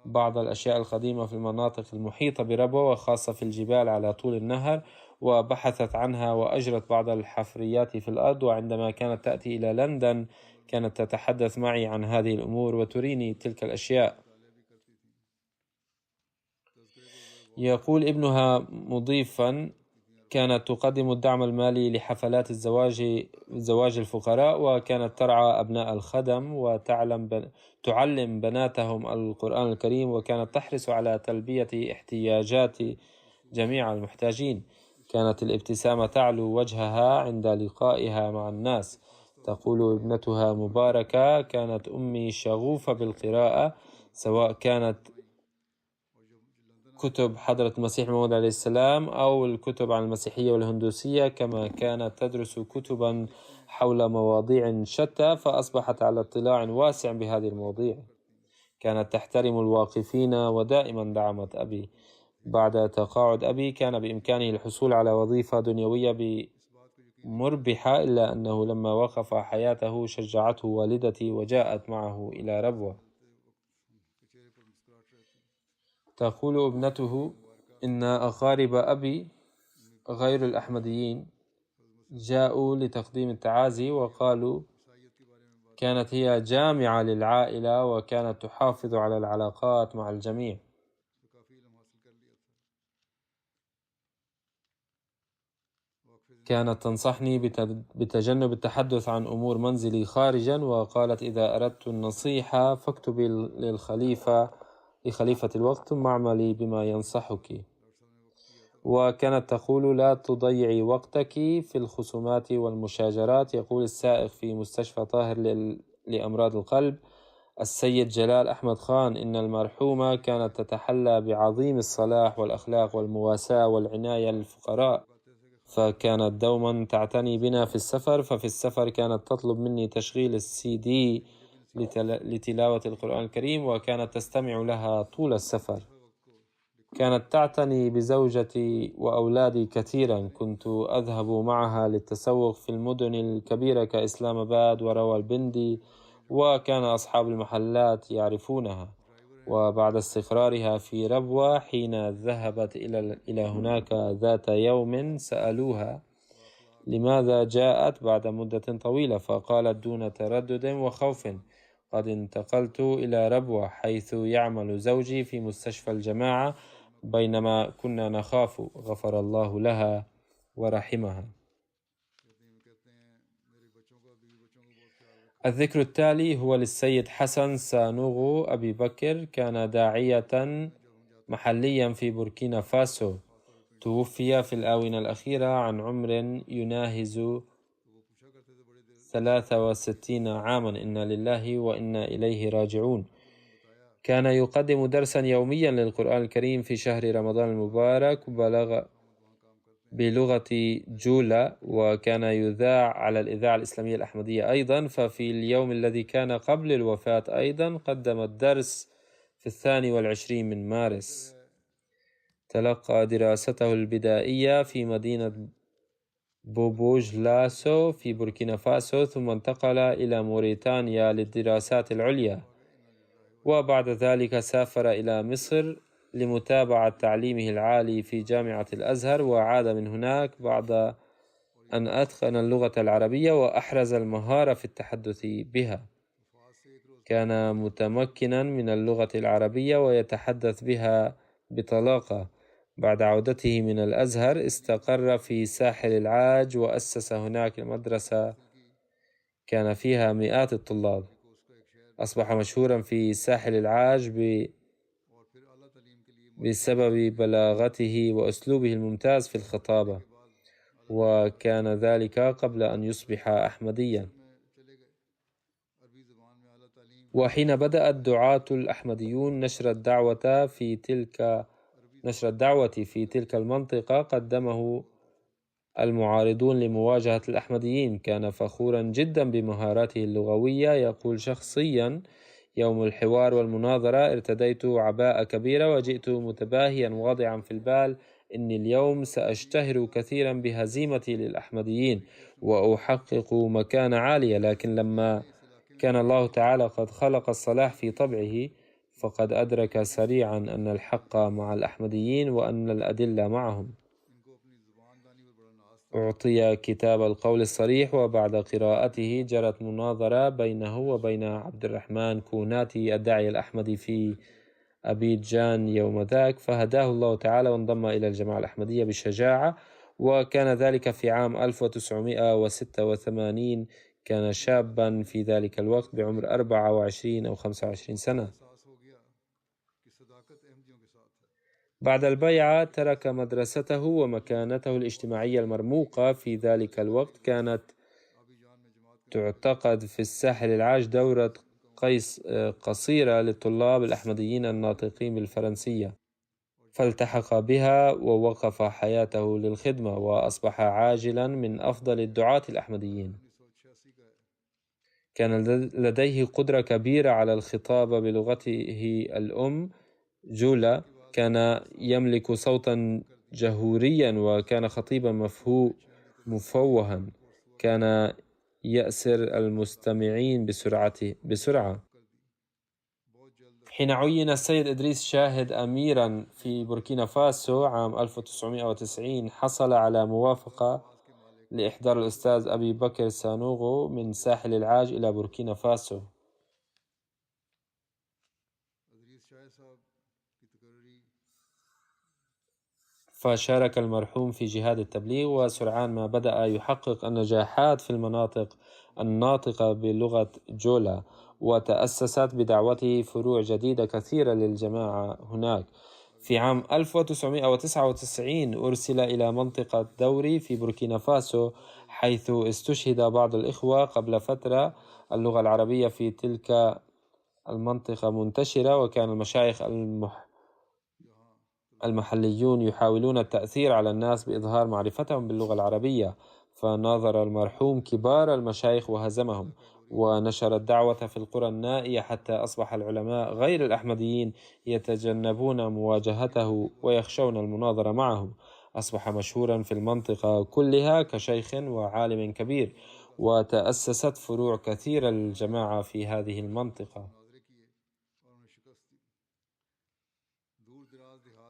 B: بعض الأشياء القديمة في المناطق المحيطة بربوة، وخاصة في الجبال على طول النهر، وبحثت عنها وأجرت بعض الحفريات في الأرض، وعندما كانت تأتي إلى لندن كانت تتحدث معي عن هذه الأمور وتريني تلك الأشياء. يقول ابنها مضيفا: كانت تقدم الدعم المالي لحفلات زواج الفقراء، وكانت ترعى أبناء الخدم تعلم بناتهم القرآن الكريم، وكانت تحرص على تلبية احتياجات جميع المحتاجين. كانت الابتسامة تعلو وجهها عند لقائها مع الناس. تقول ابنتها مباركة: كانت أمي شغوفة بالقراءة، سواء كانت كتب حضرة المسيح موعود عليه السلام أو الكتب عن المسيحية والهندوسية، كما كانت تدرس كتبا حول مواضيع شتى، فأصبحت على اطلاع واسع بهذه المواضيع. كانت تحترم الواقفين ودائما دعمت أبي. بعد تقاعد أبي كان بإمكانه الحصول على وظيفة دنيوية مربحة، إلا أنه لما وقف حياته شجعته والدتي وجاءت معه إلى ربوة. تقول ابنته: إن أقارب أبي غير الأحمديين جاءوا لتقديم التعازي، وقالوا كانت هي جامعة للعائلة وكانت تحافظ على العلاقات مع الجميع. كانت تنصحني بتجنب التحدث عن أمور منزلي خارجا، وقالت: إذا أردت النصيحة فاكتبي لخليفة الوقت ثم اعملي بما ينصحك. وكانت تقول: لا تضيعي وقتك في الخصومات والمشاجرات. يقول السائق في مستشفى طاهر لأمراض القلب السيد جلال أحمد خان: إن المرحومة كانت تتحلى بعظيم الصلاح والأخلاق والمواساة والعناية للفقراء، فكانت دوما تعتني بنا في السفر. ففي السفر كانت تطلب مني تشغيل الCD لتلاوة القرآن الكريم، وكانت تستمع لها طول السفر. كانت تعتني بزوجتي وأولادي كثيرا. كنت أذهب معها للتسوق في المدن الكبيرة كإسلام آباد وراولبندي، وكان أصحاب المحلات يعرفونها. وبعد استقرارها في ربوة، حين ذهبت إلى هناك ذات يوم سألوها لماذا جاءت بعد مدة طويلة، فقالت دون تردد وخوف: قد انتقلت إلى ربوة حيث يعمل زوجي في مستشفى الجماعة بينما كنا نخاف. غفر الله لها ورحمها. الذكر التالي هو للسيد حسن سانوغو أبي بكر، كان داعية محليا في بوركينا فاسو. توفي في الآونة الأخيرة عن عمر يناهز 63 عاما. إنا لله وإنا إليه راجعون. كان يقدم درسا يوميا للقرآن الكريم في شهر رمضان المبارك بلغة جولا، وكان يذاع على الإذاعة الإسلامية الأحمدية أيضا. ففي اليوم الذي كان قبل الوفاة أيضا قدم الدرس في 22 من مارس. تلقى دراسته البدائية في مدينة بوبوجلاسو في بوركينا فاسو، ثم انتقل إلى موريتانيا للدراسات العليا، وبعد ذلك سافر إلى مصر لمتابعة تعليمه العالي في جامعة الأزهر، وعاد من هناك بعد أن أتقن اللغة العربية وأحرز المهارة في التحدث بها. كان متمكنا من اللغة العربية ويتحدث بها بطلاقة. بعد عودته من الأزهر استقر في ساحل العاج وأسس هناك مدرسة كان فيها مئات الطلاب. أصبح مشهورا في ساحل العاج بسبب بلاغته وأسلوبه الممتاز في الخطابة، وكان ذلك قبل أن يصبح أحمديا. وحين بدأ الدعاة الأحمديون نشر الدعوة في تلك المنطقة قدمه المعارضون لمواجهة الأحمديين. كان فخورا جدا بمهاراته اللغوية. يقول: شخصيا يوم الحوار والمناظرة ارتديت عباءة كبيرة وجئت متباهيا واضعا في البال إني اليوم سأشتهر كثيرا بهزيمتي للأحمديين وأحقق مكانة عالية، لكن لما كان الله تعالى قد خلق الصلاح في طبعه فقد أدرك سريعا أن الحق مع الأحمديين وأن الأدلة معهم. أعطي كتاب القول الصريح، وبعد قراءته جرت مناظرة بينه وبين عبد الرحمن كوناتي الداعية الأحمدي في أبيجان يوم ذاك، فهداه الله تعالى وانضم إلى الجماعة الأحمدية بشجاعة، وكان ذلك في عام 1986. كان شابا في ذلك الوقت بعمر 24 أو 25 سنة. بعد البيعة ترك مدرسته ومكانته الاجتماعية المرموقة في ذلك الوقت. كانت تعتقد في الساحل العاج دورة قصيرة للطلاب الأحمديين الناطقين بالفرنسية، فالتحق بها ووقف حياته للخدمة، وأصبح عاجلا من أفضل الدعاة الأحمديين. كان لديه قدرة كبيرة على الخطاب بلغته الأم جولا. كان يملك صوتا جهوريا، وكان خطيبا مفوها. كان يأسر المستمعين بسرعة. حين عين السيد إدريس شاهد أميرا في بوركينا فاسو عام 1990، حصل على موافقة لإحضار الأستاذ أبي بكر سانوغو من ساحل العاج إلى بوركينا فاسو. فشارك المرحوم في جهاد التبليغ، وسرعان ما بدأ يحقق النجاحات في المناطق الناطقة بلغة جولا، وتأسست بدعوته فروع جديدة كثيرة للجماعة هناك. في عام 1999 أرسل إلى منطقة دوري في بوركينا فاسو، حيث استشهد بعض الإخوة قبل فترة. اللغة العربية في تلك المنطقة منتشرة، وكان المشايخ المحليون يحاولون التأثير على الناس بإظهار معرفتهم باللغة العربية، فناظر المرحوم كبار المشايخ وهزمهم، ونشر الدعوة في القرى النائية، حتى أصبح العلماء غير الأحمديين يتجنبون مواجهته ويخشون المناظرة معه. أصبح مشهورا في المنطقة كلها كشيخ وعالم كبير، وتأسست فروع كثيرة للجماعة في هذه المنطقة.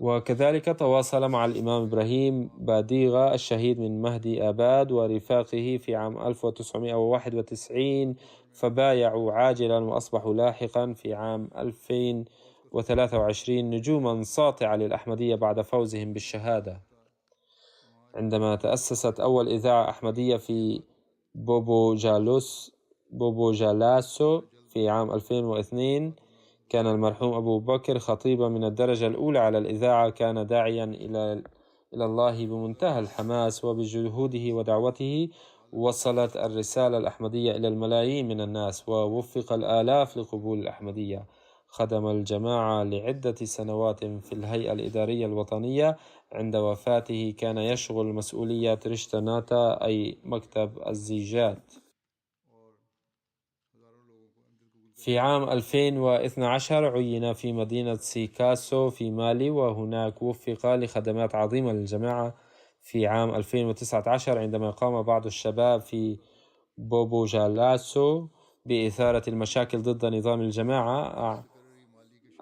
B: وكذلك تواصل مع الإمام إبراهيم باديغة الشهيد من مهدي آباد ورفاقه في عام 1991، فبايعوا عاجلا، وأصبحوا لاحقا في عام 2023 نجوما ساطعة للأحمدية بعد فوزهم بالشهادة. عندما تأسست أول إذاعة أحمدية في بوبو جالاسو في عام 2002، كان المرحوم أبو بكر خطيبا من الدرجة الأولى على الإذاعة. كان داعيا إلى الله بمنتهى الحماس، وبجهوده ودعوته وصلت الرسالة الأحمدية إلى الملايين من الناس، ووفق الآلاف لقبول الأحمدية. خدم الجماعة لعدة سنوات في الهيئة الإدارية الوطنية. عند وفاته كان يشغل مسؤولية ريشتاناتا، أي مكتب الزيجات. في عام 2012 عين في مدينة سيكاسو في مالي، وهناك وفق لخدمات عظيمة للجماعة. في عام 2019 عندما قام بعض الشباب في بوبو جالاسو بإثارة المشاكل ضد نظام الجماعة،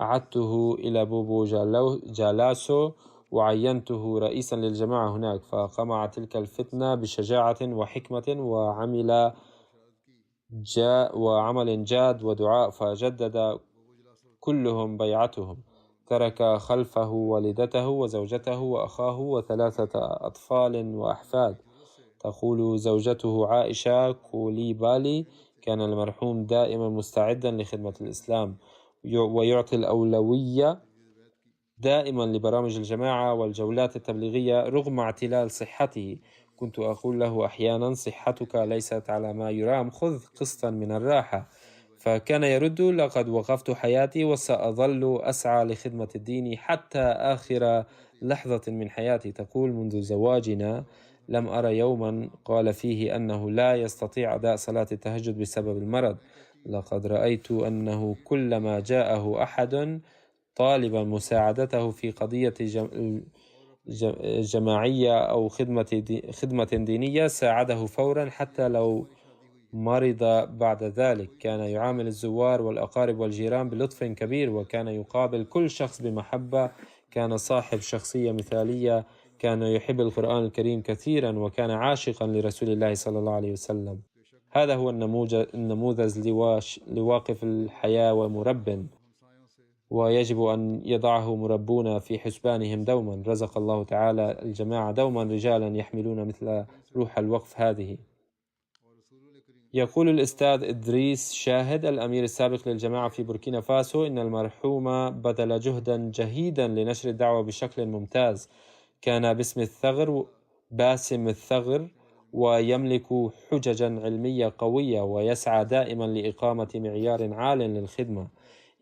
B: أعدته إلى بوبو جالاسو وعينته رئيسا للجماعة هناك، فقمع تلك الفتنة بشجاعة وحكمة، وعمل جاد ودعاء، فجدد كلهم بيعتهم. ترك خلفه والدته وزوجته وأخاه وثلاثة أطفال وأحفاد. تقول زوجته عائشة كوليبالي: كان المرحوم دائما مستعدا لخدمة الإسلام، ويعطي الأولوية دائما لبرامج الجماعة والجولات التبليغية رغم اعتلال صحته. كنت أقول له أحيانا: صحتك ليست على ما يرام، خذ قسطا من الراحة. فكان يرد: لقد وقفت حياتي وسأظل أسعى لخدمة الدين حتى آخر لحظة من حياتي. تقول: منذ زواجنا لم أرى يوما قال فيه أنه لا يستطيع أداء صلاة التهجد بسبب المرض. لقد رأيت أنه كلما جاءه أحد طالبا مساعدته في قضية جماعية أو خدمة دينية ساعده فورا حتى لو مرض بعد ذلك. كان يعامل الزوار والأقارب والجيران بلطف كبير، وكان يقابل كل شخص بمحبة. كان صاحب شخصية مثالية كان يحب القرآن الكريم كثيرا وكان عاشقا لرسول الله صلى الله عليه وسلم. هذا هو النموذج لواقف الحياة ومرب، ويجب أن يضعه مربون في حسبانهم دوما. رزق الله تعالى الجماعة دوما رجالا يحملون مثل روح الوقف هذه. يقول الأستاذ إدريس شاهد الأمير السابق للجماعة في بوركينا فاسو إن المرحوم بذل جهدا جهيدا لنشر الدعوة بشكل ممتاز. كان باسم الثغر ويملك حججا علمية قوية ويسعى دائما لإقامة معيار عال للخدمة.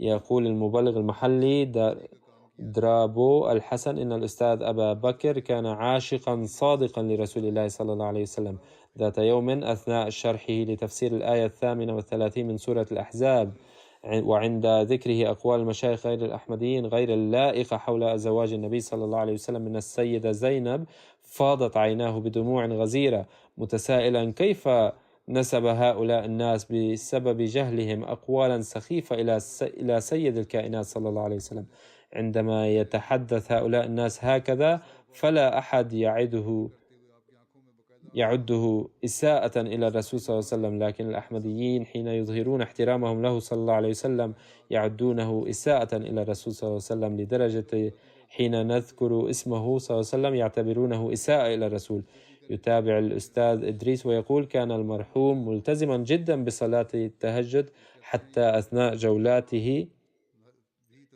B: يقول المبلغ المحلي درابو الحسن إن الأستاذ أبا بكر كان عاشقا صادقا لرسول الله صلى الله عليه وسلم. ذات يوم أثناء شرحه لتفسير الآية 38 من سورة الأحزاب، وعند ذكره أقوال المشايخ غير الأحمديين غير اللائقة حول زواج النبي صلى الله عليه وسلم من السيدة زينب، فاضت عيناه بدموع غزيرة متسائلا كيف نسب هؤلاء الناس بسبب جهلهم أقوالا سخيفة إلى سيد الكائنات صلى الله عليه وسلم. عندما يتحدث هؤلاء الناس هكذا فلا أحد يعده إساءة إلى الرسول صلى الله عليه وسلم، لكن الأحمديين حين يظهرون احترامهم له صلى الله عليه وسلم يعدونه إساءة إلى الرسول صلى الله عليه وسلم، لدرجة حين نذكر اسمه صلى الله عليه وسلم يعتبرونه إساءة إلى الرسول. يتابع الأستاذ إدريس ويقول كان المرحوم ملتزما جدا بصلاة التهجد، حتى أثناء جولاته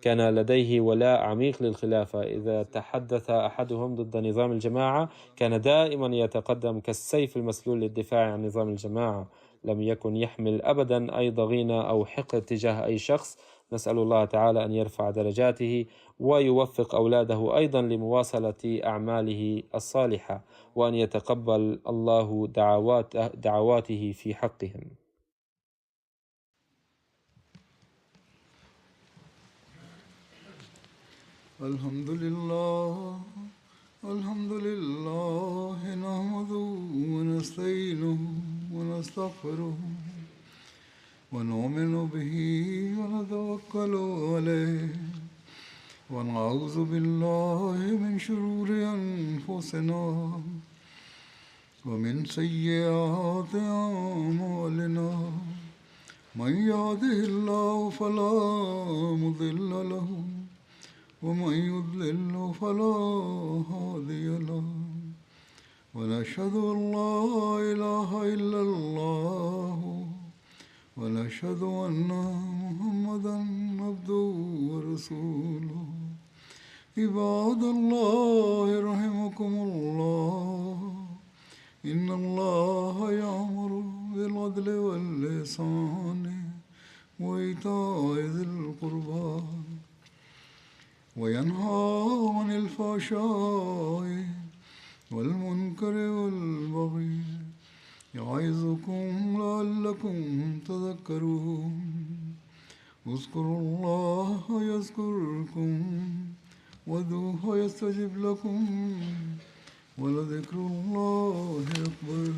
B: كان لديه ولاء عميق للخلافة. إذا تحدث أحدهم ضد نظام الجماعة كان دائما يتقدم كالسيف المسلول للدفاع عن نظام الجماعة. لم يكن يحمل أبدا أي ضغينة أو حقد تجاه أي شخص. نسأل الله تعالى أن يرفع درجاته ويوفق أولاده أيضا لمواصلة أعماله الصالحة، وأن يتقبل الله دعواته في حقهم.
A: الحمد لله نحمده ونستعينه ونستغفره ونؤمن به ونتوكل عليه ونعوذ بالله من شرور أنفسنا ومن سيئات أعمالنا. من يهده الله فلا مضل له ومن يضلل فلا هادي له. ونشهد أن لا إله إلا الله ونشهد أن محمدا عبده ورسوله. عباد الله رحمكم الله، إن الله يأمر بالعدل والإحسان وإيتاء ذي القربى وينهى عن الفحشاء والمنكر والبغي يعظكم لعلكم تذكرون. اذكروا الله يذكركم وادعوه يستجب لكم ولذكر الله أكبر.